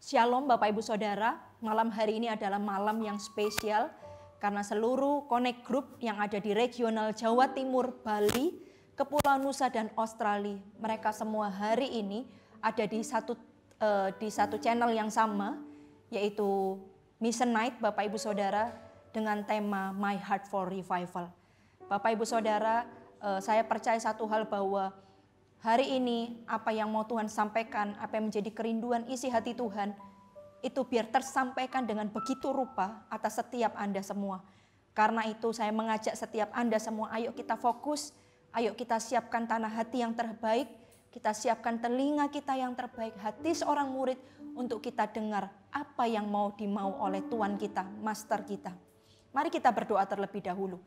Shalom Bapak Ibu Saudara, malam hari ini adalah malam yang spesial karena seluruh Connect Group yang ada di regional Jawa Timur, Bali, Kepulauan Nusa dan Australia, mereka semua hari ini ada di satu channel yang sama, yaitu Mission Night Bapak Ibu Saudara dengan tema My Heart for Revival. Bapak Ibu Saudara, saya percaya satu hal bahwa hari ini apa yang mau Tuhan sampaikan, apa yang menjadi kerinduan isi hati Tuhan, itu biar tersampaikan dengan begitu rupa atas setiap Anda semua. Karena itu saya mengajak setiap Anda semua, ayo kita fokus, ayo kita siapkan tanah hati yang terbaik, kita siapkan telinga kita yang terbaik, hati seorang murid untuk kita dengar apa yang mau dimau oleh Tuhan kita, Master kita. Mari kita berdoa terlebih dahulu.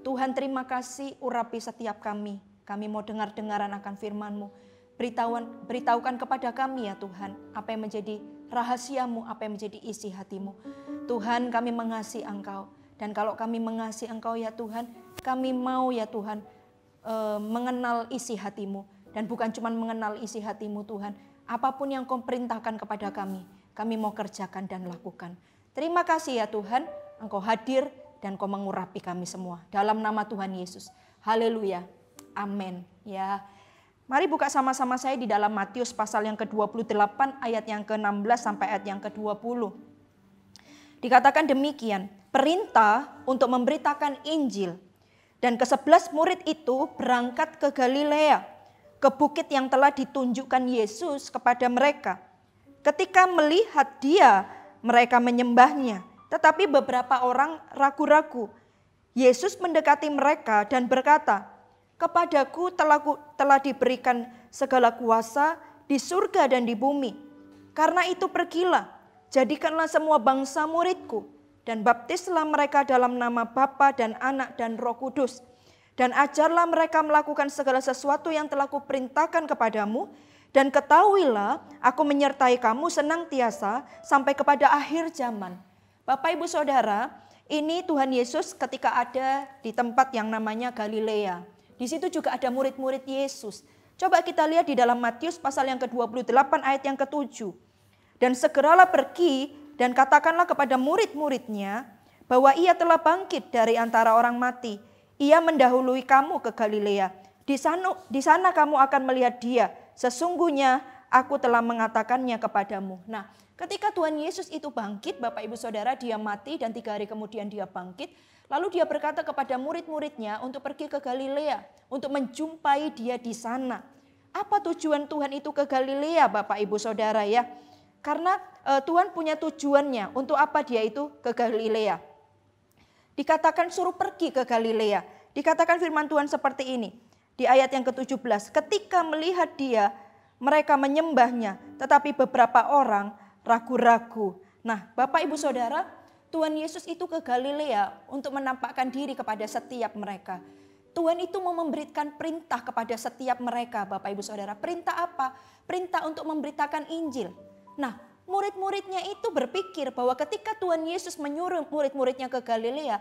Tuhan terima kasih urapi setiap kami. Kami mau dengar-dengaran akan firman-Mu. Beritahukan kepada kami ya Tuhan, apa yang menjadi rahasia-Mu, apa yang menjadi isi hati-Mu. Tuhan, kami mengasihi Engkau. Dan kalau kami mengasihi Engkau ya Tuhan, kami mau ya Tuhan mengenal isi hati-Mu. Dan bukan cuma mengenal isi hati-Mu Tuhan, apapun yang Kau perintahkan kepada kami mau kerjakan dan lakukan. Terima kasih ya Tuhan, Engkau hadir dan Kau mengurapi kami semua. Dalam nama Tuhan Yesus. Haleluya. Amin. Ya. Mari buka sama-sama saya di dalam Matius pasal yang ke-28 ayat yang ke-16 sampai ayat yang ke-20. Dikatakan demikian, perintah untuk memberitakan Injil. Dan ke-11 murid itu berangkat ke Galilea, ke bukit yang telah ditunjukkan Yesus kepada mereka. Ketika melihat Dia, mereka menyembahnya, tetapi beberapa orang ragu-ragu. Yesus mendekati mereka dan berkata, "Kepadaku telah diberikan segala kuasa di surga dan di bumi. Karena itu pergilah, jadikanlah semua bangsa muridku, dan baptislah mereka dalam nama Bapa dan Anak dan Roh Kudus. Dan ajarlah mereka melakukan segala sesuatu yang telah kuperintahkan kepadamu. Dan ketahuilah, aku menyertai kamu senantiasa sampai kepada akhir zaman." Bapak Ibu Saudara, ini Tuhan Yesus ketika ada di tempat yang namanya Galilea. Di situ juga ada murid-murid Yesus. Coba kita lihat di dalam Matius pasal yang ke-28 ayat yang ke-7. Dan segeralah pergi dan katakanlah kepada murid-muridnya bahwa ia telah bangkit dari antara orang mati. Ia mendahului kamu ke Galilea. Di sana kamu akan melihat dia. Sesungguhnya aku telah mengatakannya kepadamu. Nah, ketika Tuhan Yesus itu bangkit, Bapak Ibu Saudara, dia mati dan 3 hari kemudian dia bangkit. Lalu dia berkata kepada murid-muridnya untuk pergi ke Galilea, untuk menjumpai dia di sana. Apa tujuan Tuhan itu ke Galilea Bapak Ibu Saudara ya? Karena Tuhan punya tujuannya, untuk apa dia itu ke Galilea. Dikatakan suruh pergi ke Galilea. Dikatakan firman Tuhan seperti ini. Di ayat yang ke-17, ketika melihat dia, mereka menyembahnya, tetapi beberapa orang ragu-ragu. Nah Bapak Ibu Saudara, Tuhan Yesus itu ke Galilea untuk menampakkan diri kepada setiap mereka. Tuhan itu mau memberikan perintah kepada setiap mereka Bapak Ibu Saudara. Perintah apa? Perintah untuk memberitakan Injil. Nah, murid-muridnya itu berpikir bahwa ketika Tuhan Yesus menyuruh murid-muridnya ke Galilea,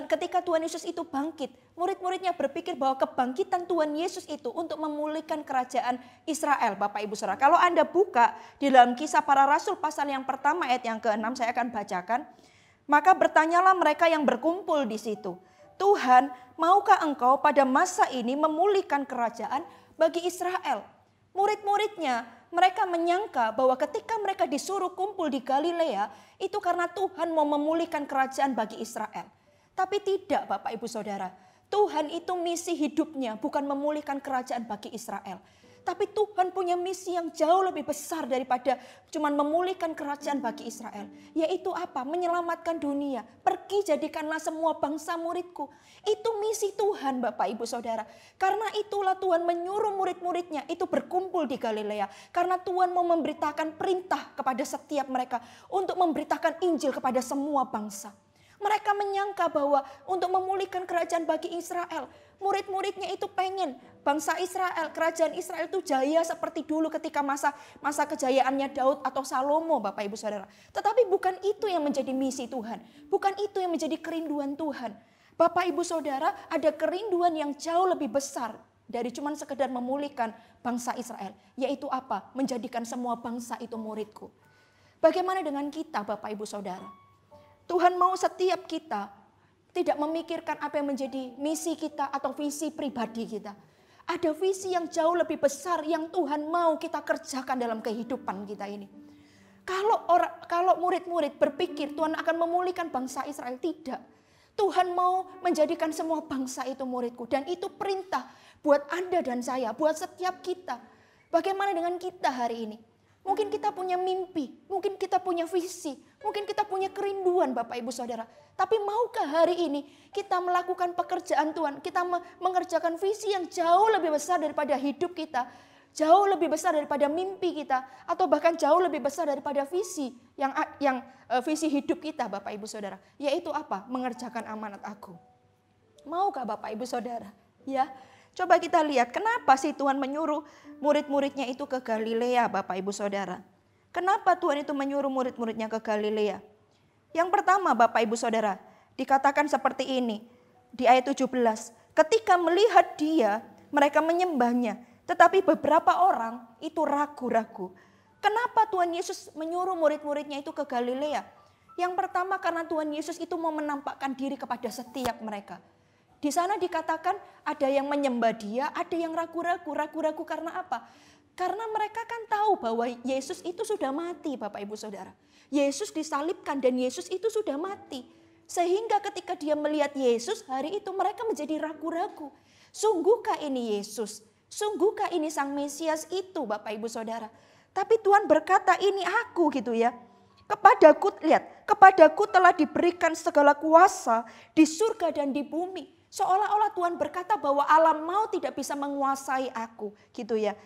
ketika Tuhan Yesus itu bangkit, murid-muridnya berpikir bahwa kebangkitan Tuhan Yesus itu untuk memulihkan kerajaan Israel Bapak Ibu Saudara. Kalau Anda buka di dalam Kisah Para Rasul pasal yang pertama ayat yang ke-6 saya akan bacakan. Maka bertanyalah mereka yang berkumpul di situ, "Tuhan, maukah Engkau pada masa ini memulihkan kerajaan bagi Israel?" Murid-muridnya, mereka menyangka bahwa ketika mereka disuruh kumpul di Galilea, itu karena Tuhan mau memulihkan kerajaan bagi Israel. Tapi tidak Bapak Ibu Saudara, Tuhan itu misi hidupnya bukan memulihkan kerajaan bagi Israel. Tapi Tuhan punya misi yang jauh lebih besar daripada cuma memulihkan kerajaan bagi Israel. Yaitu apa? Menyelamatkan dunia. Pergi jadikanlah semua bangsa muridku. Itu misi Tuhan Bapak Ibu Saudara. Karena itulah Tuhan menyuruh murid-muridnya itu berkumpul di Galilea. Karena Tuhan mau memberitakan perintah kepada setiap mereka untuk memberitakan Injil kepada semua bangsa. Mereka menyangka bahwa untuk memulihkan kerajaan bagi Israel, murid-muridnya itu pengen bangsa Israel, kerajaan Israel itu jaya seperti dulu ketika masa kejayaannya Daud atau Salomo Bapak Ibu Saudara. Tetapi bukan itu yang menjadi misi Tuhan, bukan itu yang menjadi kerinduan Tuhan. Bapak Ibu Saudara, ada kerinduan yang jauh lebih besar dari cuma sekedar memulihkan bangsa Israel. Yaitu apa? Menjadikan semua bangsa itu muridku. Bagaimana dengan kita Bapak Ibu Saudara? Tuhan mau setiap kita tidak memikirkan apa yang menjadi misi kita atau visi pribadi kita. Ada visi yang jauh lebih besar yang Tuhan mau kita kerjakan dalam kehidupan kita ini. Kalau murid-murid berpikir Tuhan akan memulihkan bangsa Israel, tidak. Tuhan mau menjadikan semua bangsa itu muridku. Dan itu perintah buat Anda dan saya, buat setiap kita. Bagaimana dengan kita hari ini? Mungkin kita punya mimpi, mungkin kita punya visi, mungkin kita punya kerinduan Bapak Ibu Saudara. Tapi maukah hari ini kita melakukan pekerjaan Tuhan, kita mengerjakan visi yang jauh lebih besar daripada hidup kita, jauh lebih besar daripada mimpi kita, atau bahkan jauh lebih besar daripada visi visi hidup kita Bapak Ibu Saudara. Yaitu apa? Mengerjakan amanat aku. Maukah Bapak Ibu Saudara? Ya. Coba kita lihat kenapa sih Tuhan menyuruh murid-muridnya itu ke Galilea Bapak Ibu Saudara. Kenapa Tuhan itu menyuruh murid-muridnya ke Galilea? Yang pertama Bapak Ibu Saudara, dikatakan seperti ini di ayat 17. Ketika melihat dia, mereka menyembahnya. Tetapi beberapa orang itu ragu-ragu. Kenapa Tuhan Yesus menyuruh murid-muridnya itu ke Galilea? Yang pertama karena Tuhan Yesus itu mau menampakkan diri kepada setiap mereka. Di sana dikatakan ada yang menyembah dia, ada yang ragu-ragu. Ragu-ragu karena apa? Karena mereka kan tahu bahwa Yesus itu sudah mati Bapak Ibu Saudara. Yesus disalibkan dan Yesus itu sudah mati. Sehingga ketika dia melihat Yesus hari itu mereka menjadi ragu-ragu. Sungguhkah ini Yesus? Sungguhkah ini Sang Mesias itu Bapak Ibu Saudara? Tapi Tuhan berkata ini aku gitu ya. Kepadaku telah diberikan segala kuasa di surga dan di bumi. Seolah-olah Tuhan berkata bahwa alam maut tidak bisa menguasai aku gitu ya.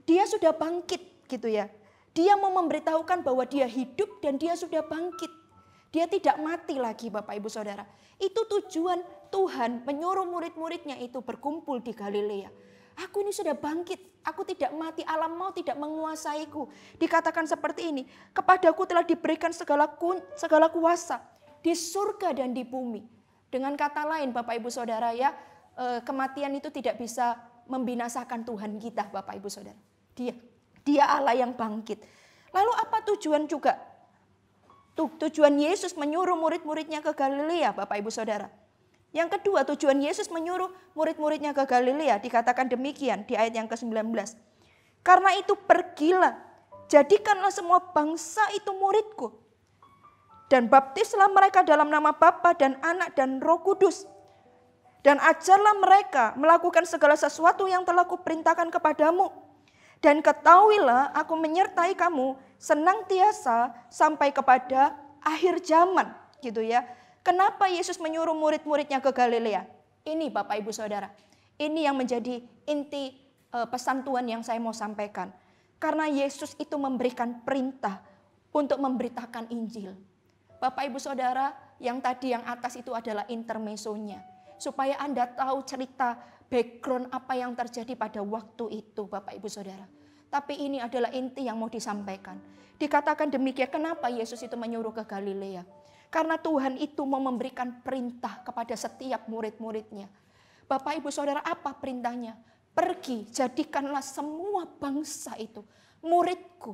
Dia sudah bangkit gitu ya. Dia mau memberitahukan bahwa dia hidup dan dia sudah bangkit. Dia tidak mati lagi Bapak Ibu Saudara. Itu tujuan Tuhan menyuruh murid-muridnya itu berkumpul di Galilea. Aku ini sudah bangkit, aku tidak mati, alam maut tidak menguasaiku. Dikatakan seperti ini, kepadaku telah diberikan segala kuasa di surga dan di bumi. Dengan kata lain Bapak Ibu Saudara ya, kematian itu tidak bisa membinasakan Tuhan kita Bapak Ibu Saudara. Dia Allah yang bangkit. Lalu apa tujuan juga? Tujuan Yesus menyuruh murid-muridnya ke Galilea Bapak Ibu Saudara. Yang kedua tujuan Yesus menyuruh murid-muridnya ke Galilea dikatakan demikian di ayat yang ke-19. Karena itu pergilah, jadikanlah semua bangsa itu muridku. Dan baptislah mereka dalam nama Bapa dan Anak dan Roh Kudus. Dan ajarlah mereka melakukan segala sesuatu yang telah kuperintahkan kepadamu. Dan ketahuilah aku menyertai kamu senantiasa sampai kepada akhir zaman. Gitu ya. Kenapa Yesus menyuruh murid-muridnya ke Galilea? Ini Bapak Ibu Saudara. Ini yang menjadi inti pesan Tuhan yang saya mau sampaikan. Karena Yesus itu memberikan perintah untuk memberitakan Injil. Bapak Ibu Saudara, yang tadi yang atas itu adalah intermezzonya. Supaya Anda tahu cerita background apa yang terjadi pada waktu itu Bapak Ibu Saudara. Tapi ini adalah inti yang mau disampaikan. Dikatakan demikian, kenapa Yesus itu menyuruh ke Galilea? Karena Tuhan itu mau memberikan perintah kepada setiap murid-muridnya. Bapak Ibu Saudara, apa perintahnya? Pergi, jadikanlah semua bangsa itu muridku.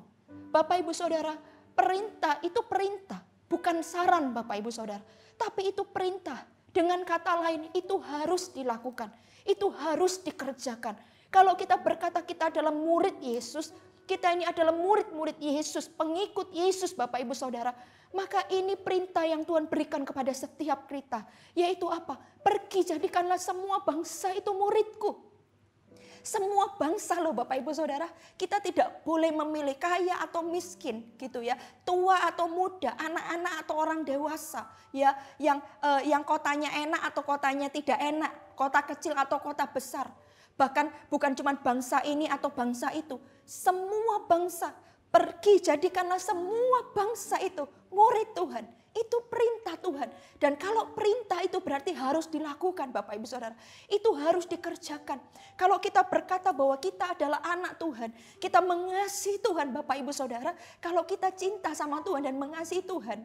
Bapak Ibu Saudara, perintah itu perintah. Bukan saran Bapak Ibu Saudara, tapi itu perintah. Dengan kata lain itu harus dilakukan, itu harus dikerjakan. Kalau kita berkata kita adalah murid Yesus, kita ini adalah murid-murid Yesus, pengikut Yesus Bapak Ibu Saudara, maka ini perintah yang Tuhan berikan kepada setiap kita. Yaitu apa? Pergi jadikanlah semua bangsa itu muridku. Semua bangsa loh Bapak Ibu Saudara, kita tidak boleh memilih kaya atau miskin gitu ya, tua atau muda, anak-anak atau orang dewasa ya, yang kotanya enak atau kotanya tidak enak, kota kecil atau kota besar. Bahkan bukan cuma bangsa ini atau bangsa itu, semua bangsa. Pergi jadikanlah semua bangsa itu murid Tuhan. Itu perintah Tuhan. Dan kalau perintah itu berarti harus dilakukan Bapak Ibu Saudara. Itu harus dikerjakan. Kalau kita berkata bahwa kita adalah anak Tuhan, kita mengasihi Tuhan Bapak Ibu Saudara. Kalau kita cinta sama Tuhan dan mengasihi Tuhan,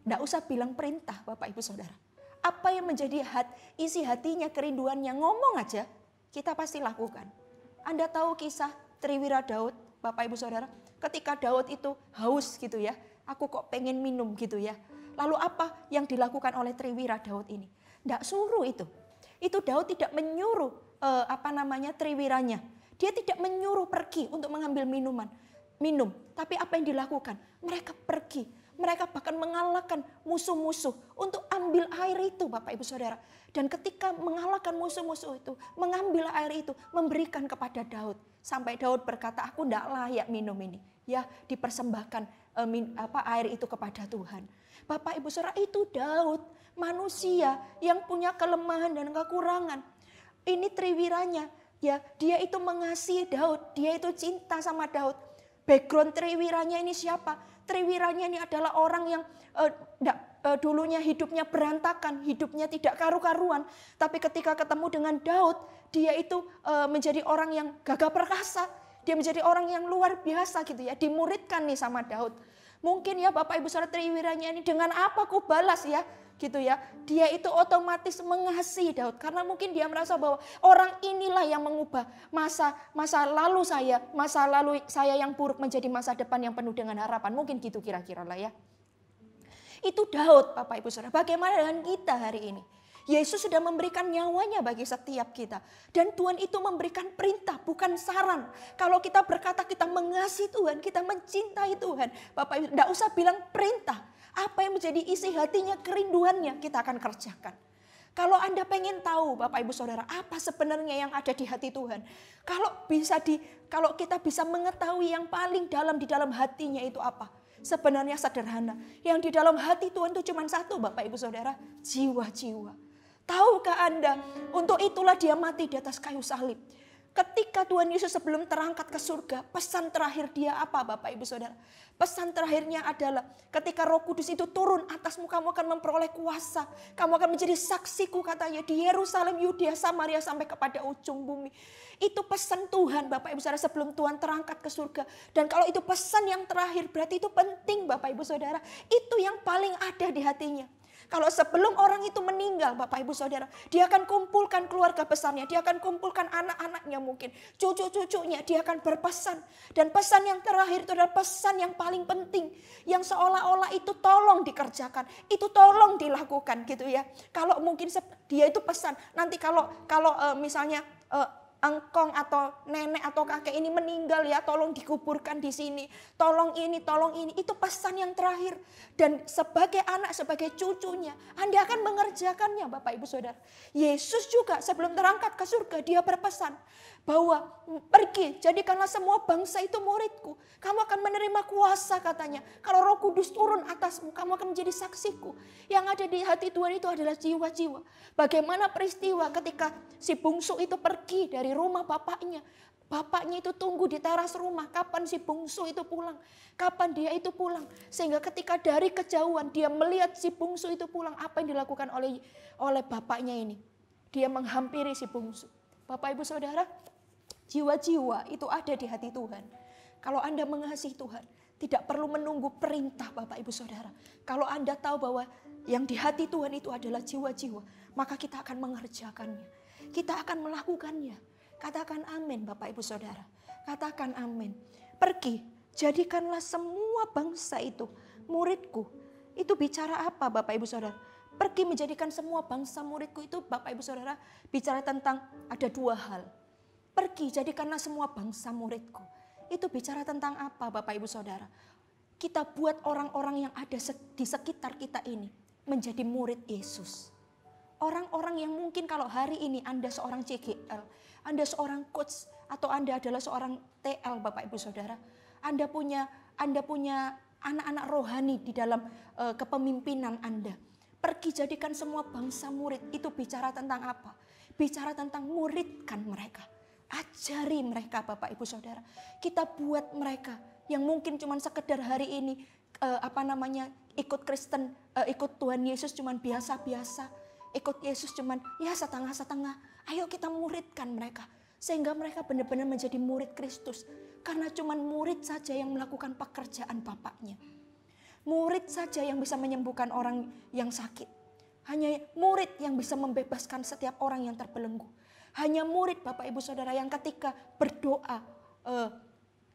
tidak usah bilang perintah Bapak Ibu Saudara. Apa yang menjadi isi hatinya, kerinduannya, ngomong aja, kita pasti lakukan. Anda tahu kisah Triwira Daud Bapak Ibu Saudara? Ketika Daud itu haus gitu ya, aku kok pengen minum gitu ya. Lalu apa yang dilakukan oleh Triwira Daud ini? Tidak suruh itu. Itu Daud tidak menyuruh Triwiranya. Dia tidak menyuruh pergi untuk mengambil minum. Tapi apa yang dilakukan? Mereka pergi. Mereka bahkan mengalahkan musuh-musuh untuk ambil air itu, Bapak Ibu Saudara. Dan ketika mengalahkan musuh-musuh itu, mengambil air itu, memberikan kepada Daud. Sampai Daud berkata, aku tidak layak minum ini. Ya, dipersembahkan air itu kepada Tuhan. Bapak Ibu Saudara, itu Daud, manusia yang punya kelemahan dan kekurangan. Ini Triwiranya, ya, dia itu mengasihi Daud, dia itu cinta sama Daud. Background Triwiranya ini siapa? Triwiranya ini adalah orang yang dulunya hidupnya berantakan, hidupnya tidak karu-karuan. Tapi ketika ketemu dengan Daud, dia itu menjadi orang yang gagah perkasa. Dia menjadi orang yang luar biasa gitu ya, dimuridkan nih sama Daud. Mungkin ya Bapak Ibu Saudara, Triwiranya ini dengan apa ku balas ya, gitu ya. Dia itu otomatis mengasihi Daud karena mungkin dia merasa bahwa orang inilah yang mengubah masa lalu saya yang buruk menjadi masa depan yang penuh dengan harapan. Mungkin gitu kira-kira lah ya. Itu Daud, Bapak Ibu Saudara. Bagaimana dengan kita hari ini? Yesus sudah memberikan nyawanya bagi setiap kita. Dan Tuhan itu memberikan perintah, bukan saran. Kalau kita berkata kita mengasihi Tuhan, kita mencintai Tuhan. Bapak Ibu, tidak usah bilang perintah. Apa yang menjadi isi hatinya, kerinduannya, kita akan kerjakan. Kalau Anda pengen tahu, Bapak Ibu Saudara, apa sebenarnya yang ada di hati Tuhan. Kalau kita bisa mengetahui yang paling dalam di dalam hatinya itu apa. Sebenarnya sederhana. Yang di dalam hati Tuhan itu cuma satu, Bapak Ibu Saudara, jiwa-jiwa. Tahukah Anda, untuk itulah dia mati di atas kayu salib. Ketika Tuhan Yesus sebelum terangkat ke surga, pesan terakhir dia apa Bapak Ibu Saudara? Pesan terakhirnya adalah ketika Roh Kudus itu turun atasmu, kamu akan memperoleh kuasa. Kamu akan menjadi saksiku katanya di Yerusalem, Yudea, Samaria sampai kepada ujung bumi. Itu pesan Tuhan Bapak Ibu Saudara sebelum Tuhan terangkat ke surga. Dan kalau itu pesan yang terakhir berarti itu penting Bapak Ibu Saudara. Itu yang paling ada di hatinya. Kalau sebelum orang itu meninggal Bapak Ibu Saudara, dia akan kumpulkan keluarga besarnya, dia akan kumpulkan anak-anaknya mungkin, cucu-cucunya, dia akan berpesan. Dan pesan yang terakhir itu adalah pesan yang paling penting, yang seolah-olah itu tolong dikerjakan, itu tolong dilakukan gitu ya. Kalau mungkin dia itu pesan, nanti kalau misalnya engkong atau nenek atau kakek ini meninggal ya, tolong dikuburkan di sini. Tolong ini. Itu pesan yang terakhir. Dan sebagai anak, sebagai cucunya, Anda akan mengerjakannya Bapak Ibu Saudara. Yesus juga sebelum terangkat ke surga, dia berpesan bahwa pergi, jadikanlah semua bangsa itu muridku. Kamu akan menerima kuasa katanya. Kalau Roh Kudus turun atasmu, kamu akan menjadi saksiku. Yang ada di hati Tuhan itu adalah jiwa-jiwa. Bagaimana peristiwa ketika si bungsu itu pergi dari rumah bapaknya. Bapaknya itu tunggu di teras rumah. Kapan si bungsu itu pulang? Kapan dia itu pulang? Sehingga ketika dari kejauhan dia melihat si bungsu itu pulang. Apa yang dilakukan oleh bapaknya ini? Dia menghampiri si bungsu. Bapak Ibu Saudara, jiwa-jiwa itu ada di hati Tuhan. Kalau Anda mengasihi Tuhan, tidak perlu menunggu perintah Bapak Ibu Saudara. Kalau Anda tahu bahwa yang di hati Tuhan itu adalah jiwa-jiwa, maka kita akan mengerjakannya. Kita akan melakukannya. Katakan amin Bapak Ibu Saudara. Katakan amin. Pergi, jadikanlah semua bangsa itu muridku. Itu bicara apa Bapak Ibu Saudara? Pergi menjadikan semua bangsa muridku itu Bapak Ibu Saudara bicara tentang ada dua hal. Pergi jadikanlah semua bangsa muridku. Itu bicara tentang apa Bapak Ibu Saudara? Kita buat orang-orang yang ada di sekitar kita ini menjadi murid Yesus. Orang-orang yang mungkin kalau hari ini Anda seorang CGL, Anda seorang coach, atau Anda adalah seorang TL Bapak Ibu Saudara. Anda punya anak-anak rohani di dalam kepemimpinan Anda. Pergi jadikan semua bangsa murid. Itu bicara tentang apa? Bicara tentang muridkan mereka. Ajari mereka Bapak Ibu Saudara. Kita buat mereka yang mungkin cuma sekedar hari ini ikut Kristen, ikut Tuhan Yesus cuma biasa-biasa. Ikut Yesus cuman ya setengah-setengah. Ayo kita muridkan mereka. Sehingga mereka benar-benar menjadi murid Kristus. Karena cuman murid saja yang melakukan pekerjaan Bapaknya. Murid saja yang bisa menyembuhkan orang yang sakit. Hanya murid yang bisa membebaskan setiap orang yang terbelenggu. Hanya murid Bapak Ibu Saudara yang ketika berdoa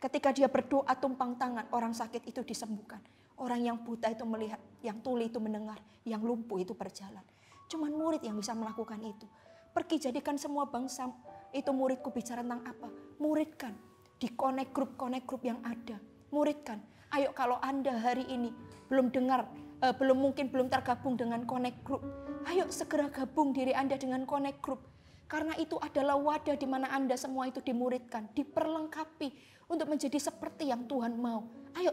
Ketika dia berdoa tumpang tangan, orang sakit itu disembuhkan. Orang yang buta itu melihat, yang tuli itu mendengar, yang lumpuh itu berjalan. Cuman murid yang bisa melakukan itu. Pergi jadikan semua bangsa, itu muridku bicara tentang apa? Muridkan di connect group yang ada. Muridkan. Ayo kalau Anda hari ini belum dengar, belum tergabung dengan connect group. Ayo segera gabung diri Anda dengan connect group. Karena itu adalah wadah di mana Anda semua itu dimuridkan, diperlengkapi untuk menjadi seperti yang Tuhan mau. Ayo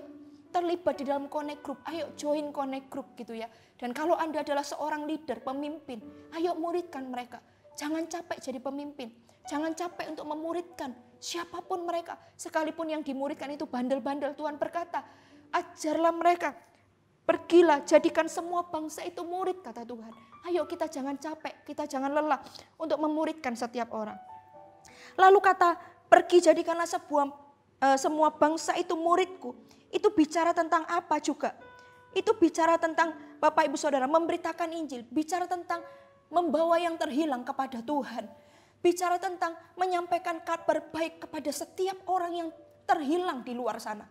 terlibat di dalam connect group, ayo join connect group gitu ya. Dan kalau Anda adalah seorang leader, pemimpin, ayo muridkan mereka. Jangan capek jadi pemimpin, jangan capek untuk memuridkan siapapun mereka. Sekalipun yang dimuridkan itu bandel-bandel, Tuhan berkata, ajarlah mereka. Pergilah, jadikan semua bangsa itu murid, kata Tuhan. Ayo kita jangan capek, kita jangan lelah untuk memuridkan setiap orang. Lalu kata, pergi jadikanlah semua bangsa itu muridku. Itu bicara tentang apa juga? Itu bicara tentang Bapak Ibu Saudara memberitakan Injil. Bicara tentang membawa yang terhilang kepada Tuhan. Bicara tentang menyampaikan kabar baik kepada setiap orang yang terhilang di luar sana.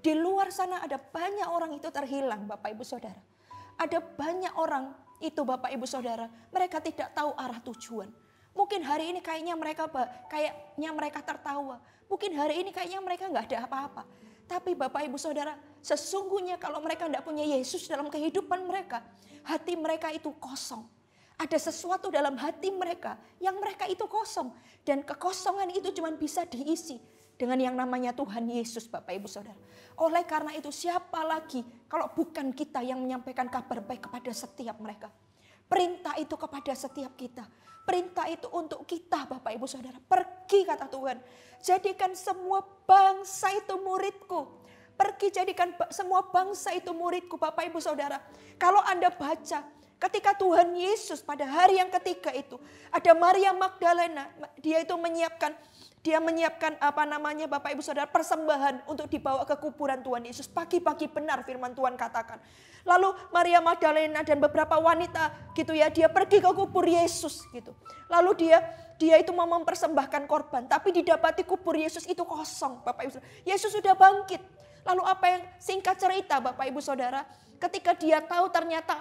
Di luar sana ada banyak orang itu terhilang, Bapak Ibu Saudara. Ada banyak orang itu, Bapak Ibu Saudara, mereka tidak tahu arah tujuan. Mungkin hari ini kayaknya mereka tertawa. Mungkin hari ini kayaknya mereka nggak ada apa-apa. Tapi Bapak Ibu Saudara, sesungguhnya kalau mereka tidak punya Yesus dalam kehidupan mereka, hati mereka itu kosong. Ada sesuatu dalam hati mereka yang mereka itu kosong. Dan kekosongan itu cuma bisa diisi dengan yang namanya Tuhan Yesus, Bapak Ibu Saudara. Oleh karena itu siapa lagi kalau bukan kita yang menyampaikan kabar baik kepada setiap mereka. Perintah itu kepada setiap kita. Perintah itu untuk kita, Bapak Ibu Saudara. Pergi, kata Tuhan. Jadikan semua bangsa itu muridku. Pergi jadikan semua bangsa itu muridku, Bapak Ibu Saudara. Kalau Anda baca, ketika Tuhan Yesus pada hari yang ketiga itu, ada Maria Magdalena, dia menyiapkan Bapak Ibu Saudara, persembahan untuk dibawa ke kuburan Tuhan Yesus. Pagi-pagi benar firman Tuhan katakan. Lalu Maria Magdalena dan beberapa wanita gitu ya, dia pergi ke kubur Yesus gitu. Lalu dia itu mau mempersembahkan korban, tapi didapati kubur Yesus itu kosong, Bapak Ibu Saudara. Yesus sudah bangkit. Lalu apa yang singkat cerita, Bapak Ibu Saudara, ketika dia tahu ternyata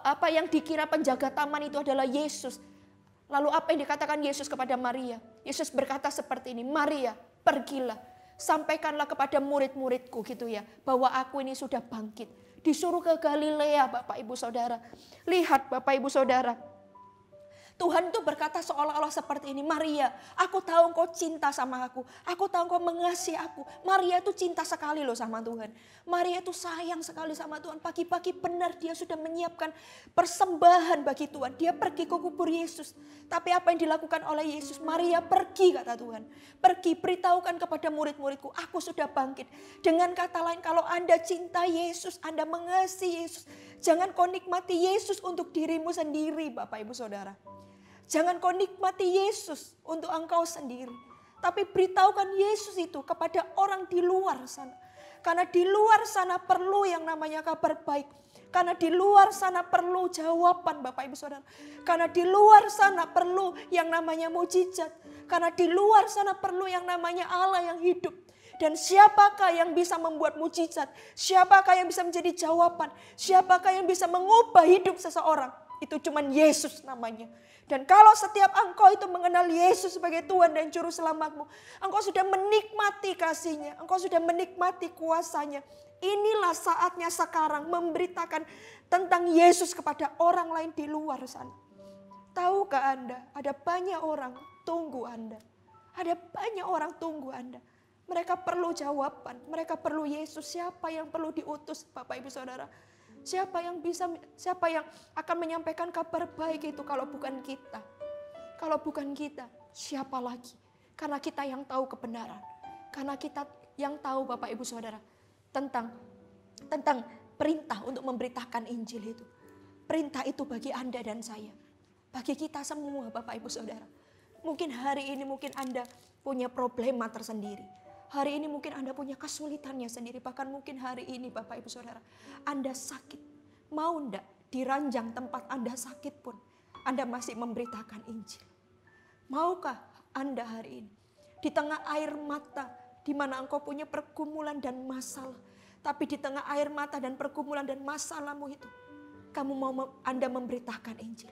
apa yang dikira penjaga taman itu adalah Yesus. Lalu apa yang dikatakan Yesus kepada Maria? Yesus berkata seperti ini, Maria, pergilah, sampaikanlah kepada murid-muridku gitu ya, bahwa aku ini sudah bangkit. Disuruh ke Galilea, Bapak Ibu Saudara. Lihat Bapak Ibu Saudara, Tuhan itu berkata seolah-olah seperti ini, Maria, aku tahu engkau cinta sama aku. Aku tahu engkau mengasihi aku. Maria itu cinta sekali loh sama Tuhan. Maria itu sayang sekali sama Tuhan. Pagi-pagi benar dia sudah menyiapkan persembahan bagi Tuhan. Dia pergi ke kubur Yesus. Tapi apa yang dilakukan oleh Yesus? Maria pergi, kata Tuhan. Pergi, beritahukan kepada murid-muridku, aku sudah bangkit. Dengan kata lain, kalau Anda cinta Yesus, Anda mengasihi Yesus, jangan kau nikmati Yesus untuk dirimu sendiri, Bapak Ibu Saudara. Jangan kau nikmati Yesus untuk engkau sendiri. Tapi beritahukan Yesus itu kepada orang di luar sana. Karena di luar sana perlu yang namanya kabar baik. Karena di luar sana perlu jawaban, Bapak Ibu Saudara. Karena di luar sana perlu yang namanya mujizat. Karena di luar sana perlu yang namanya Allah yang hidup. Dan siapakah yang bisa membuat mujizat? Siapakah yang bisa menjadi jawaban? Siapakah yang bisa mengubah hidup seseorang? Itu cuman Yesus namanya. Dan kalau setiap engkau itu mengenal Yesus sebagai Tuhan dan Juru Selamatmu, engkau sudah menikmati kasih-Nya, engkau sudah menikmati kuasa-Nya. Inilah saatnya sekarang memberitakan tentang Yesus kepada orang lain di luar sana. Tahukah Anda, ada banyak orang tunggu Anda. Ada banyak orang tunggu Anda. Mereka perlu jawaban, mereka perlu Yesus. Siapa yang perlu diutus, Bapak Ibu Saudara? Siapa yang akan menyampaikan kabar baik itu kalau bukan kita? Kalau bukan kita, siapa lagi? Karena kita yang tahu kebenaran. Karena kita yang tahu, Bapak Ibu Saudara, tentang perintah untuk memberitakan Injil itu. Perintah itu bagi Anda dan saya. Bagi kita semua, Bapak Ibu Saudara. Mungkin hari ini Anda punya problema tersendiri. Hari ini mungkin Anda punya kesulitannya sendiri. Bahkan mungkin hari ini Bapak Ibu Saudara, Anda sakit. Mau enggak di ranjang tempat Anda sakit pun Anda masih memberitakan Injil? Maukah Anda hari ini di tengah air mata, di mana engkau punya pergumulan dan masalah. Tapi di tengah air mata dan pergumulan dan masalahmu itu, Anda memberitakan Injil.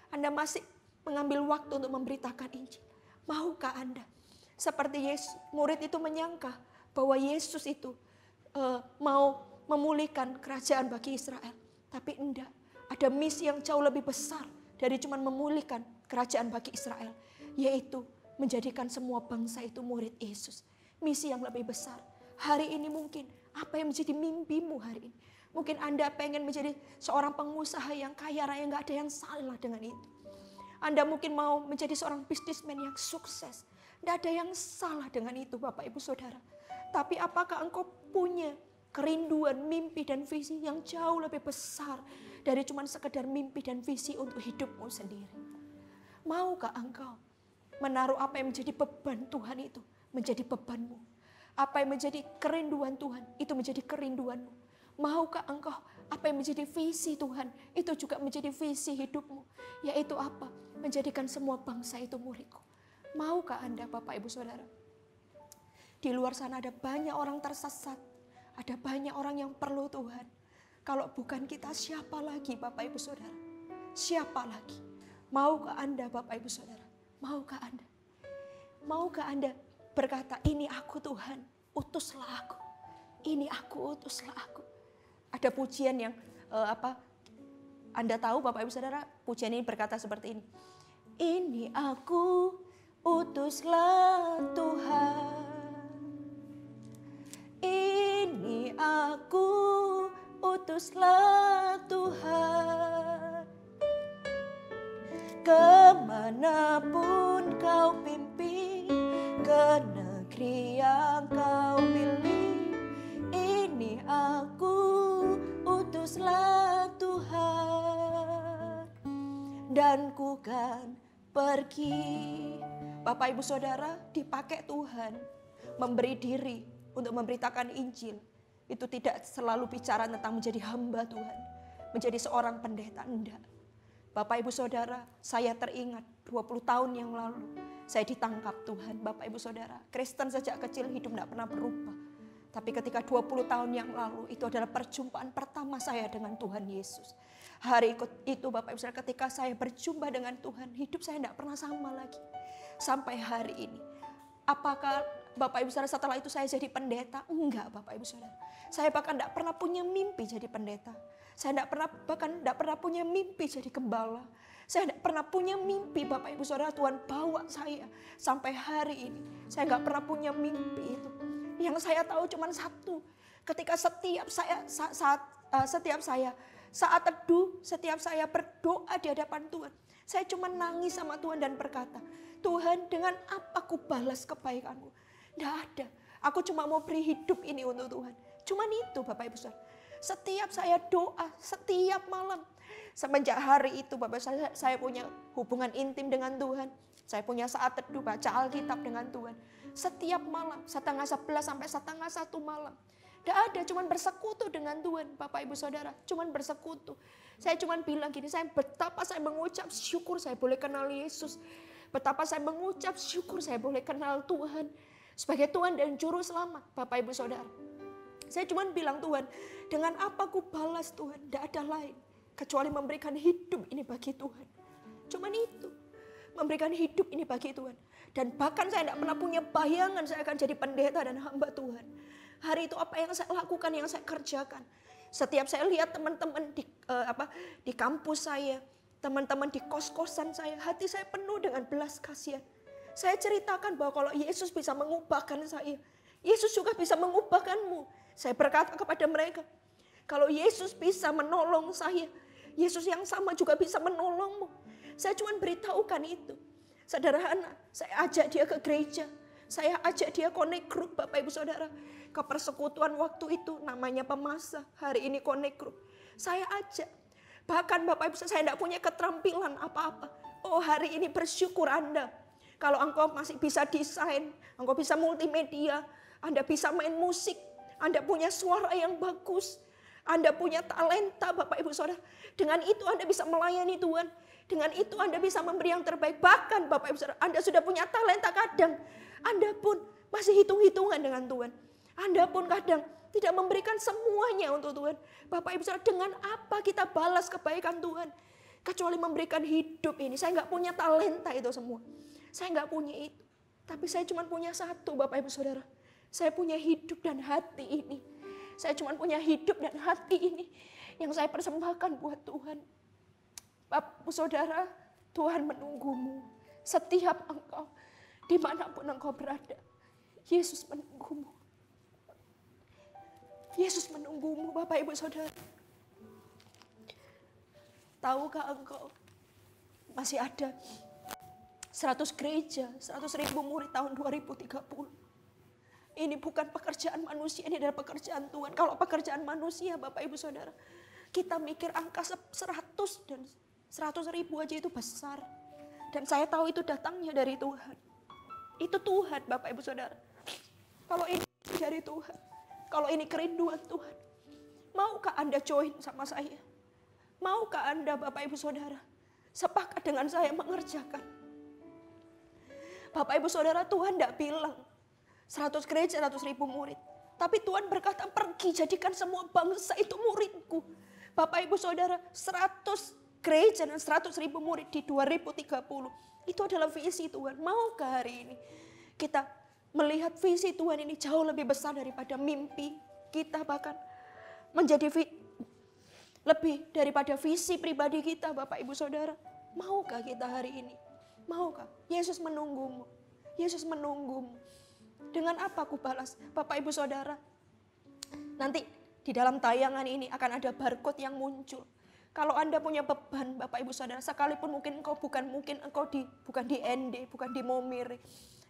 Anda masih mengambil waktu untuk memberitakan Injil. Maukah Anda? Seperti Yesus, murid itu menyangka bahwa Yesus itu mau memulihkan kerajaan bagi Israel. Tapi enggak, ada misi yang jauh lebih besar dari cuma memulihkan kerajaan bagi Israel. Yaitu menjadikan semua bangsa itu murid Yesus. Misi yang lebih besar. Hari ini mungkin, apa yang menjadi mimpimu hari ini? Mungkin Anda pengen menjadi seorang pengusaha yang kaya raya, gak ada yang salah dengan itu. Anda mungkin mau menjadi seorang bisnismen yang sukses. Gak ada yang salah dengan itu Bapak Ibu Saudara. Tapi apakah engkau punya kerinduan, mimpi dan visi yang jauh lebih besar dari cuma sekedar mimpi dan visi untuk hidupmu sendiri? Maukah engkau menaruh apa yang menjadi beban Tuhan itu menjadi bebanmu? Apa yang menjadi kerinduan Tuhan itu menjadi kerinduanmu? Maukah engkau apa yang menjadi visi Tuhan itu juga menjadi visi hidupmu? Yaitu apa? Menjadikan semua bangsa itu muridku. Maukah Anda Bapak Ibu Saudara? Di luar sana ada banyak orang tersesat. Ada banyak orang yang perlu Tuhan. Kalau bukan kita, siapa lagi Bapak Ibu Saudara? Siapa lagi? Maukah Anda Bapak Ibu Saudara? Maukah Anda? Maukah Anda berkata, ini aku Tuhan, utuslah aku. Ini aku, utuslah aku. Ada pujian yang Anda tahu Bapak Ibu Saudara, pujian ini berkata seperti ini. Ini aku, utuslah Tuhan. Ini aku, utuslah Tuhan. Kemanapun kau pimpin, ke negeri yang kau pilih. Ini aku, utuslah Tuhan. Dan ku kan pergi. Bapak Ibu Saudara, dipakai Tuhan memberi diri untuk memberitakan Injil. Itu tidak selalu bicara tentang menjadi hamba Tuhan, menjadi seorang pendeta, enggak. Bapak Ibu Saudara, saya teringat 20 tahun yang lalu saya ditangkap Tuhan. Bapak Ibu Saudara, Kristen sejak kecil hidup tidak pernah berubah. Tapi ketika 20 tahun yang lalu itu adalah perjumpaan pertama saya dengan Tuhan Yesus. Hari itu Bapak Ibu Saudara, ketika saya berjumpa dengan Tuhan, hidup saya tidak pernah sama lagi. Sampai hari ini. Apakah Bapak Ibu Saudara setelah itu saya jadi pendeta? Enggak Bapak Ibu Saudara. Saya bahkan tidak pernah punya mimpi jadi pendeta. Saya bahkan tidak pernah punya mimpi jadi gembala. Saya tidak pernah punya mimpi Bapak Ibu Saudara Tuhan bawa saya sampai hari ini. Saya nggak pernah punya mimpi itu. Yang saya tahu cuma satu. Ketika setiap saat teduh, setiap saya berdoa di hadapan Tuhan, saya cuma nangis sama Tuhan dan berkata, Tuhan, dengan apa aku balas kebaikanmu? Tidak ada. Aku cuma mau beri hidup ini untuk Tuhan. Cuman itu Bapak Ibu Saudara. Setiap saya doa, setiap malam. Semenjak hari itu Bapak saya punya hubungan intim dengan Tuhan. Saya punya saat teduh baca Alkitab dengan Tuhan. Setiap malam, 10:30 sampai 1:30 malam. Tidak ada, cuman bersekutu dengan Tuhan Bapak Ibu Saudara. Cuman bersekutu. Saya cuman bilang gini, betapa saya mengucap syukur saya boleh kenal Yesus. Betapa saya mengucap syukur saya boleh kenal Tuhan. Sebagai Tuhan dan Juru Selamat Bapak Ibu Saudara. Saya cuma bilang Tuhan, dengan apa ku balas Tuhan? Tidak ada lain. Kecuali memberikan hidup ini bagi Tuhan. Cuman itu. Memberikan hidup ini bagi Tuhan. Dan bahkan saya tidak pernah punya bayangan saya akan jadi pendeta dan hamba Tuhan. Hari itu apa yang saya lakukan, yang saya kerjakan. Setiap saya lihat teman-teman di kampus saya. Teman-teman di kos-kosan saya. Hati saya penuh dengan belas kasihan. Saya ceritakan bahwa kalau Yesus bisa mengubahkan saya. Yesus juga bisa mengubahkanmu. Saya berkata kepada mereka, kalau Yesus bisa menolong saya, Yesus yang sama juga bisa menolongmu. Saya cuma beritahukan itu. Sederhana, saya ajak dia ke gereja. Saya ajak dia connect group Bapak Ibu Saudara. Ke persekutuan waktu itu namanya Pemasa. Hari ini connect group. Saya ajak. Bahkan Bapak Ibu saya tidak punya keterampilan apa-apa. Oh hari ini bersyukur Anda. Kalau engkau masih bisa desain, engkau bisa multimedia, Anda bisa main musik, Anda punya suara yang bagus, Anda punya talenta Bapak Ibu Saudara. Dengan itu Anda bisa melayani Tuhan. Dengan itu Anda bisa memberi yang terbaik. Bahkan Bapak Ibu Saudara, Anda sudah punya talenta kadang. Anda pun masih hitung-hitungan dengan Tuhan. Anda pun kadang tidak memberikan semuanya untuk Tuhan. Bapak Ibu Saudara, dengan apa kita balas kebaikan Tuhan? Kecuali memberikan hidup ini. Saya nggak punya talenta itu semua. Saya nggak punya itu. Tapi saya cuma punya satu, Bapak Ibu Saudara. Saya punya hidup dan hati ini. Saya cuma punya hidup dan hati ini yang saya persembahkan buat Tuhan. Bapak Ibu Saudara, Tuhan menunggumu. Setiap engkau, dimanapun engkau berada, Yesus menunggumu. Yesus menunggumu, Bapak Ibu Saudara. Tahukah engkau masih ada 100 gereja, 100.000 murid tahun 2030. Ini bukan pekerjaan manusia, ini adalah pekerjaan Tuhan. Kalau pekerjaan manusia, Bapak Ibu Saudara, kita mikir angka 100 dan 100.000 aja itu besar. Dan saya tahu itu datangnya dari Tuhan. Itu Tuhan, Bapak Ibu Saudara. Kalau ini dari Tuhan, kalau ini kerinduan Tuhan, maukah Anda join sama saya? Maukah Anda, Bapak Ibu Saudara, sepakat dengan saya mengerjakan? Bapak Ibu Saudara, Tuhan tidak bilang 100 gereja, 100.000 murid. Tapi Tuhan berkata, pergi jadikan semua bangsa itu muridku. Bapak Ibu Saudara, 100 gereja dan 100.000 murid di 2030. Itu adalah visi Tuhan. Maukah hari ini kita melihat visi Tuhan ini jauh lebih besar daripada mimpi kita, bahkan menjadi lebih daripada visi pribadi kita, Bapak Ibu Saudara. Maukah kita hari ini? Maukah? Yesus menunggumu. Yesus menunggumu. Dengan apa aku balas? Bapak Ibu Saudara, nanti di dalam tayangan ini akan ada barcode yang muncul. Kalau Anda punya beban, Bapak Ibu Saudara, sekalipun mungkin engkau bukan di ND, bukan di Momire,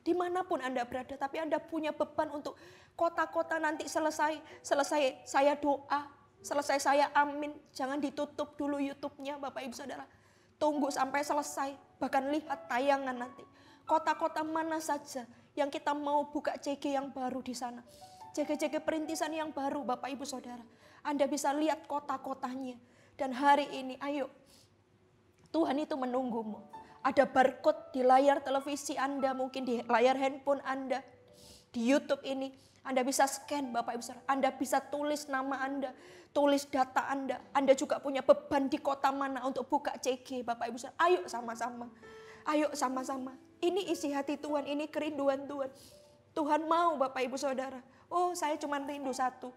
dimanapun Anda berada, tapi Anda punya beban untuk kota-kota nanti selesai saya doa, selesai saya amin, jangan ditutup dulu YouTube-nya, Bapak Ibu Saudara. Tunggu sampai selesai, bahkan lihat tayangan nanti. Kota-kota mana saja yang kita mau buka CG yang baru di sana. CG-CG perintisan yang baru, Bapak Ibu Saudara. Anda bisa lihat kota-kotanya. Dan hari ini, ayo, Tuhan itu menunggumu. Ada barcode di layar televisi Anda, mungkin di layar handphone Anda, di YouTube ini. Anda bisa scan, Bapak Ibu Saudara. Anda bisa tulis nama Anda, tulis data Anda. Anda juga punya beban di kota mana untuk buka CG, Bapak Ibu Saudara. Ayo sama-sama. Ayo sama-sama. Ini isi hati Tuhan, ini kerinduan Tuhan. Tuhan mau, Bapak Ibu Saudara. Oh, saya cuma rindu satu.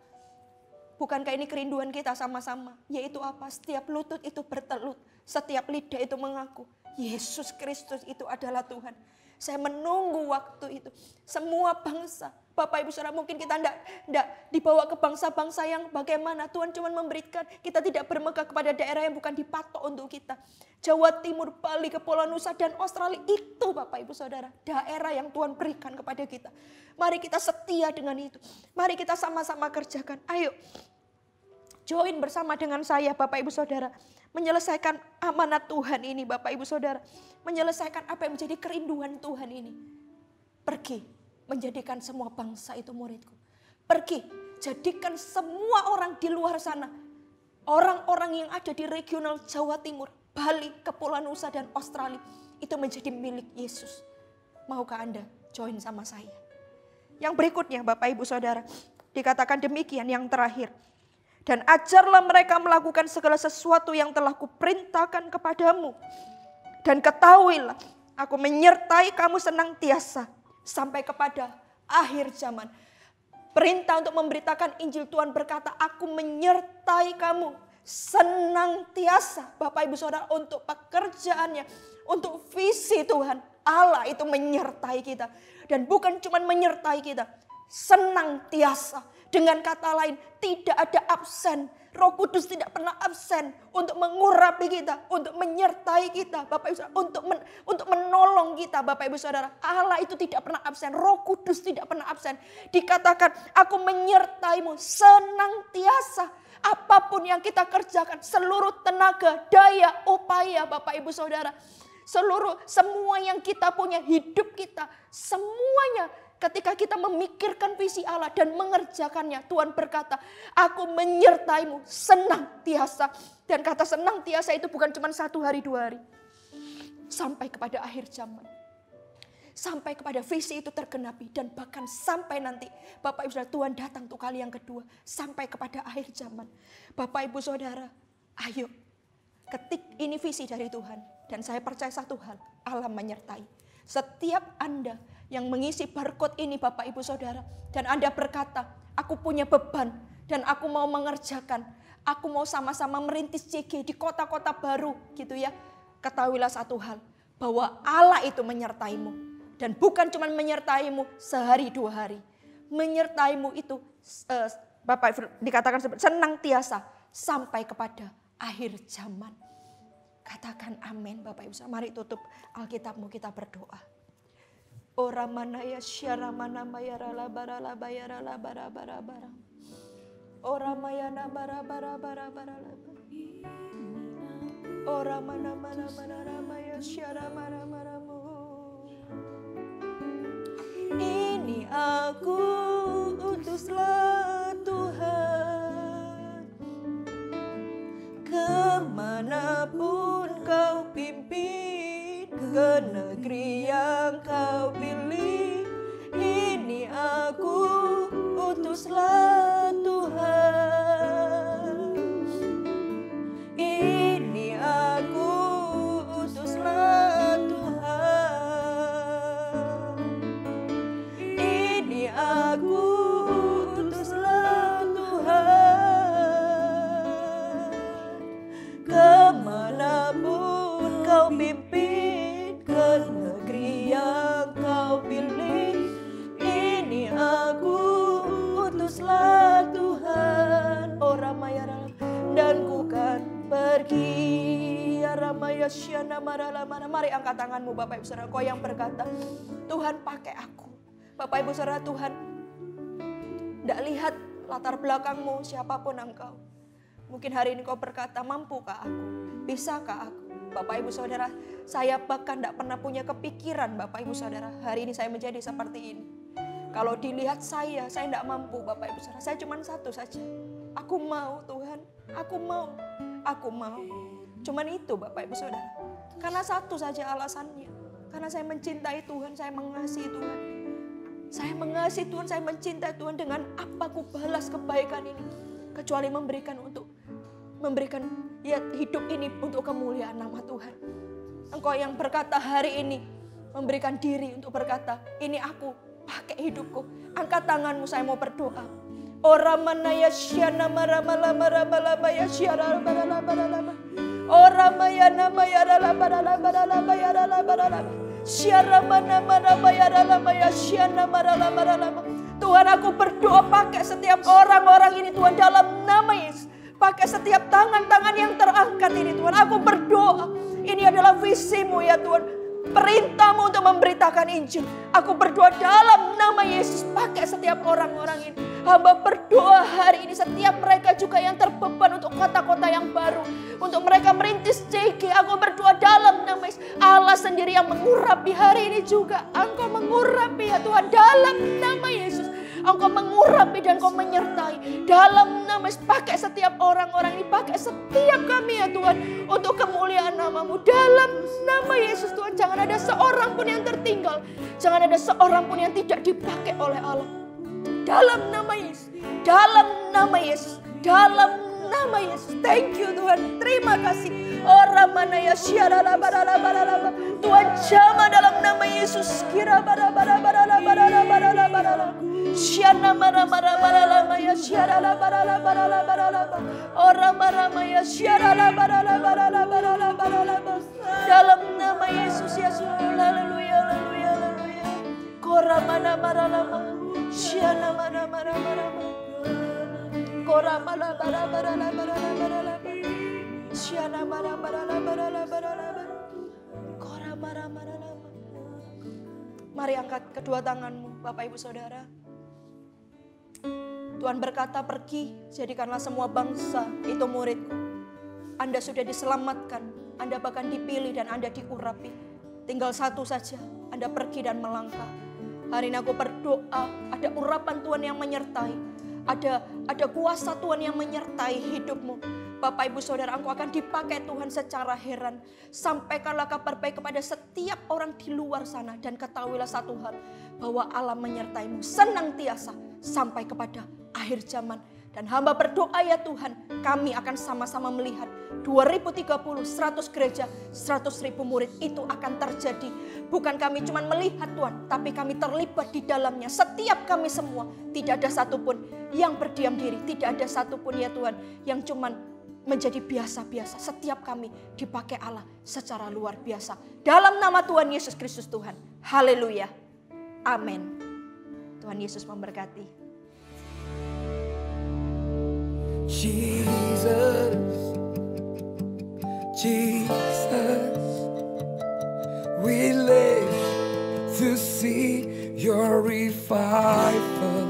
Bukankah ini kerinduan kita sama-sama? Yaitu apa? Setiap lutut itu bertelut. Setiap lidah itu mengaku. Yesus Kristus itu adalah Tuhan. Saya menunggu waktu itu. Semua bangsa. Bapak Ibu Saudara, mungkin kita tidak dibawa ke bangsa-bangsa yang bagaimana. Tuhan cuma memberikan, kita tidak bermegah kepada daerah yang bukan dipatok untuk kita. Jawa Timur, Bali, Kepulauan Nusa, dan Australia. Itu Bapak Ibu Saudara, daerah yang Tuhan berikan kepada kita. Mari kita setia dengan itu. Mari kita sama-sama kerjakan. Ayo, join bersama dengan saya Bapak Ibu Saudara. Menyelesaikan amanat Tuhan ini Bapak Ibu Saudara. Menyelesaikan apa yang menjadi kerinduan Tuhan ini. Pergi, menjadikan semua bangsa itu muridku. Pergi, jadikan semua orang di luar sana. Orang-orang yang ada di regional Jawa Timur, Bali, Kepulauan Nusa, dan Australia. Itu menjadi milik Yesus. Maukah Anda join sama saya? Yang berikutnya Bapak Ibu Saudara, dikatakan demikian yang terakhir. Dan ajarlah mereka melakukan segala sesuatu yang telah kuperintahkan kepadamu. Dan ketahuilah, aku menyertai kamu senantiasa sampai kepada akhir zaman. Perintah untuk memberitakan Injil, Tuhan berkata, aku menyertai kamu senantiasa. Bapak Ibu Saudara, untuk pekerjaannya, untuk visi Tuhan, Allah itu menyertai kita. Dan bukan cuma menyertai kita, senantiasa. Dengan kata lain, tidak ada absen. Roh Kudus tidak pernah absen untuk mengurapi kita, untuk menyertai kita, Bapak Ibu Saudara, untuk menolong kita, Bapak Ibu Saudara. Allah itu tidak pernah absen, Roh Kudus tidak pernah absen. Dikatakan, aku menyertaimu senantiasa. Apapun yang kita kerjakan, seluruh tenaga, daya, upaya, Bapak Ibu Saudara. Semua yang kita punya, hidup kita, semuanya. Ketika kita memikirkan visi Allah dan mengerjakannya, Tuhan berkata, aku menyertaimu senantiasa. Dan kata senantiasa itu bukan cuma 1 hari 2 hari. Sampai kepada akhir zaman. sampai kepada visi itu tergenapi, dan bahkan sampai nanti Bapak Ibu Saudara Tuhan datang untuk kali yang kedua, sampai kepada akhir zaman. Bapak Ibu Saudara, ayo ketik ini visi dari Tuhan, dan saya percaya satu hal, Allah menyertai setiap Anda yang mengisi barcode ini Bapak Ibu Saudara, dan Anda berkata, aku punya beban dan aku mau mengerjakan, aku mau sama-sama merintis JG di kota-kota baru gitu ya. Ketahuilah satu hal, bahwa Allah itu menyertaimu. Dan bukan cuma menyertaimu sehari 2 hari. Menyertaimu itu Bapak dikatakan senantiasa sampai kepada akhir zaman. Katakan amin Bapak Ibu. Mari tutup Alkitabmu, kita berdoa. Ora manaya syara mana mayara la bara la bayara la bara bara bara. Ora mayana bara bara bara bara la. Ora mana mana mana ramaya syara mana maramu. Ini aku, utuslah Tuhan. Kemanapun kau pimpin, ke negeri yang kau pilih. Ini aku, utuslah Tuhan. Ini aku, utuslah Tuhan. Ini aku, utuslah Tuhan. Kemanapun kau pimpin, ke negeri yang kau pilih. Ini aku, utuslah Tuhan. Oh Ramayara, dan ku kan pergi. Ya Ramaya Syana Maralamana. Mari angkat tanganmu Bapak Ibu Saudara, kau yang berkata, Tuhan pakai aku. Bapak Ibu Saudara, Tuhan tidak lihat latar belakangmu, siapapun engkau. Mungkin hari ini kau berkata, mampukah aku? Bisakah aku? Bapak Ibu Saudara, saya bahkan tidak pernah punya kepikiran Bapak Ibu Saudara, hari ini saya menjadi seperti ini. Kalau dilihat saya tidak mampu Bapak Ibu Saudara. Saya cuma satu saja. Aku mau Tuhan, aku mau. Aku mau. Cuman itu Bapak Ibu Saudara. Karena satu saja alasannya. Karena saya mencintai Tuhan, saya mengasihi Tuhan. Saya mengasihi Tuhan, saya mencintai Tuhan. Dengan apa ku balas kebaikan ini? Kecuali memberikan ya, hidup ini untuk kemuliaan nama Tuhan. Engkau yang berkata hari ini, memberikan diri untuk berkata, ini aku, pakai hidupku. Angkat tanganmu, saya mau berdoa. Ora manaya syana maramala maramala ya syara barala barala. Ora mayana mayara la barala barala bayara la barala. Syara mana mana bayara la ya syana marala marala. Tuhan, aku berdoa pakai setiap orang-orang ini Tuhan dalam nama Yesus. Pakai setiap tangan-tangan yang terangkat ini Tuhan. Aku berdoa, ini adalah visimu ya Tuhan. Perintahmu untuk memberitakan Injil. Aku berdoa dalam nama Yesus. Pakai setiap orang-orang ini. Hamba berdoa hari ini setiap mereka juga yang terbeban untuk kota-kota yang baru. Untuk mereka merintis JG. Aku berdoa dalam nama Yesus. Allah sendiri yang mengurapi hari ini juga. Engkau mengurapi ya Tuhan dalam nama Yesus. Engkau mengurapi dan Engkau menyertai. Dalam nama Yesus, pakai setiap orang-orang ini. Pakai setiap kami ya Tuhan. Untuk kemuliaan nama-Mu. Dalam nama Yesus Tuhan. Jangan ada seorang pun yang tertinggal. Jangan ada seorang pun yang tidak dipakai oleh Allah. Dalam nama Yesus. Dalam nama Yesus. Dalam nama Yesus. Thank you Tuhan. Terima kasih. Orang mana ya syarala barala barala. Tuhan jamah dalam nama Yesus. Kira barala barala barala barala barala. Syana mara mara barala maya syarala barala barala barala. Orang mara maya syarala barala barala barala barala. Dalam nama Yesus Yesus. Haleluya haleluya haleluya. Kora mana barala. Syana mara mara mara. Kora mara bara barala barala barala. Syana mara barala barala barala. Kora mara barala. Mari angkat kedua tanganmu Bapak Ibu Saudara. Tuhan berkata, pergi, jadikanlah semua bangsa itu muridku. Anda sudah diselamatkan, Anda bahkan dipilih dan Anda diurapi. Tinggal satu saja, Anda pergi dan melangkah. Hari ini aku berdoa, ada urapan Tuhan yang menyertai. Ada kuasa Tuhan yang menyertai hidupmu. Bapak Ibu Saudara, Engkau akan dipakai Tuhan secara heran. Sampaikanlah kabar baik kepada setiap orang di luar sana. Dan ketahuilah satu hal, bahwa Allah menyertaimu senantiasa sampai kepada akhir zaman. Dan hamba berdoa ya Tuhan, kami akan sama-sama melihat 2030, 100 gereja, 100.000 murid itu akan terjadi. Bukan kami cuma melihat Tuhan, tapi kami terlibat di dalamnya. Setiap kami semua, tidak ada satupun yang berdiam diri. Tidak ada satupun ya Tuhan yang cuma menjadi biasa-biasa. Setiap kami dipakai Allah secara luar biasa. Dalam nama Tuhan Yesus Kristus Tuhan. Haleluya. Amin. Tuhan Yesus memberkati. Jesus, Jesus, we live to see your revival.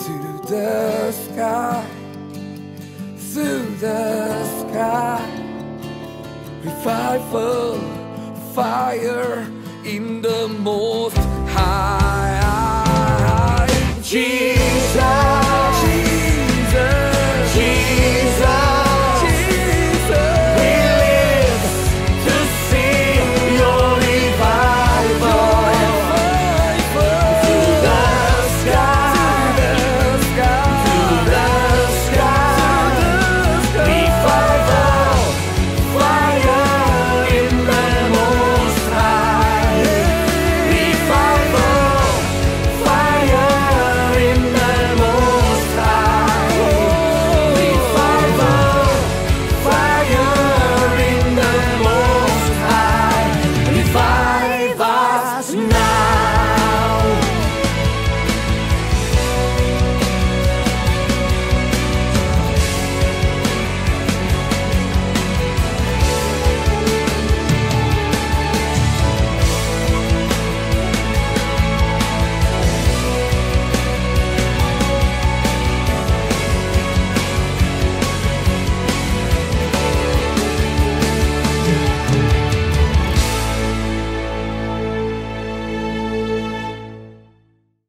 To the sky, to the sky, revival, fire in the most